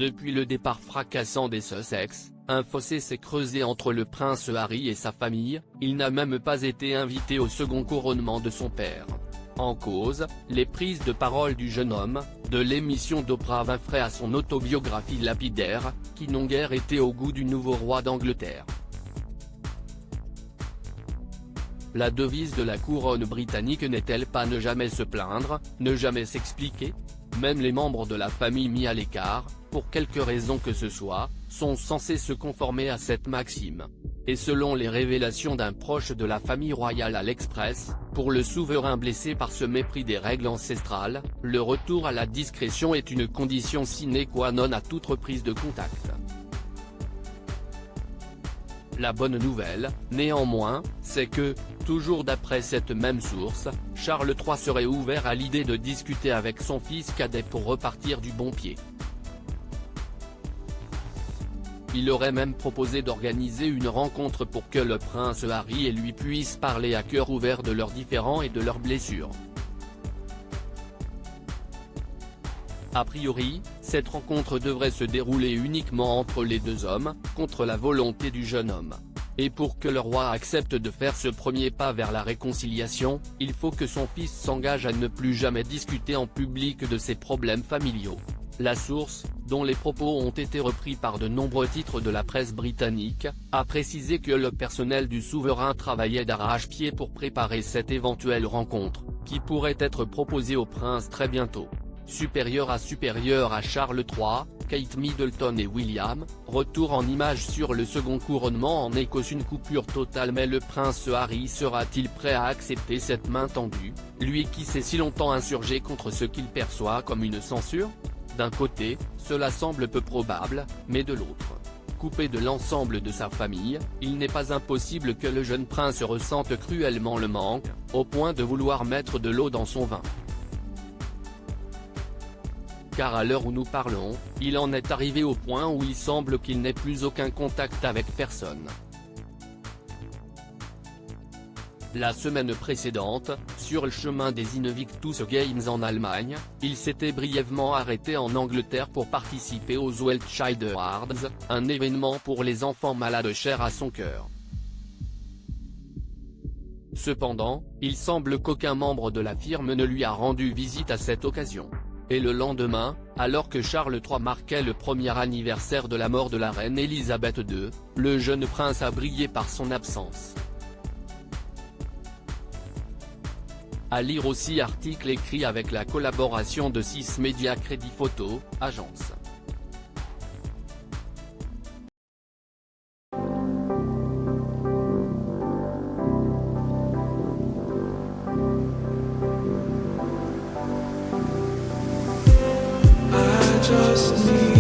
Depuis le départ fracassant des Sussex, un fossé s'est creusé entre le prince Harry et sa famille, il n'a même pas été invité au second couronnement de son père. En cause, les prises de parole du jeune homme, de l'émission d'Oprah Winfrey à son autobiographie lapidaire, qui n'ont guère été au goût du nouveau roi d'Angleterre. La devise de la couronne britannique n'est-elle pas ne jamais se plaindre, ne jamais s'expliquer? Même les membres de la famille mis à l'écart, pour quelque raison que ce soit, sont censés se conformer à cette maxime. Et selon les révélations d'un proche de la famille royale à l'Express, pour le souverain blessé par ce mépris des règles ancestrales, le retour à la discrétion est une condition sine qua non à toute reprise de contact. La bonne nouvelle, néanmoins, c'est que, toujours d'après cette même source, Charles III serait ouvert à l'idée de discuter avec son fils cadet pour repartir du bon pied. Il aurait même proposé d'organiser une rencontre pour que le prince Harry et lui puissent parler à cœur ouvert de leurs différends et de leurs blessures. A priori, cette rencontre devrait se dérouler uniquement entre les deux hommes, contre la volonté du jeune homme. Et pour que le roi accepte de faire ce premier pas vers la réconciliation, il faut que son fils s'engage à ne plus jamais discuter en public de ses problèmes familiaux. La source, dont les propos ont été repris par de nombreux titres de la presse britannique, a précisé que le personnel du souverain travaillait d'arrache-pied pour préparer cette éventuelle rencontre, qui pourrait être proposée au prince très bientôt. Supérieur à Charles III, Kate Middleton et William, retour en images sur le second couronnement en Écosse. Une coupure totale, mais le prince Harry sera-t-il prêt à accepter cette main tendue, lui qui s'est si longtemps insurgé contre ce qu'il perçoit comme une censure? D'un côté, cela semble peu probable, mais de l'autre, coupé de l'ensemble de sa famille, il n'est pas impossible que le jeune prince ressente cruellement le manque, au point de vouloir mettre de l'eau dans son vin. Car à l'heure où nous parlons, il en est arrivé au point où il semble qu'il n'ait plus aucun contact avec personne. La semaine précédente, sur le chemin des Invictus Games en Allemagne, il s'était brièvement arrêté en Angleterre pour participer aux World Child Awards, un événement pour les enfants malades cher à son cœur. Cependant, il semble qu'aucun membre de la firme ne lui a rendu visite à cette occasion. Et le lendemain, alors que Charles III marquait le premier anniversaire de la mort de la reine Elisabeth II, le jeune prince a brillé par son absence. À lire aussi article écrit avec la collaboration de 6 médias Crédit Photo, agence. Just need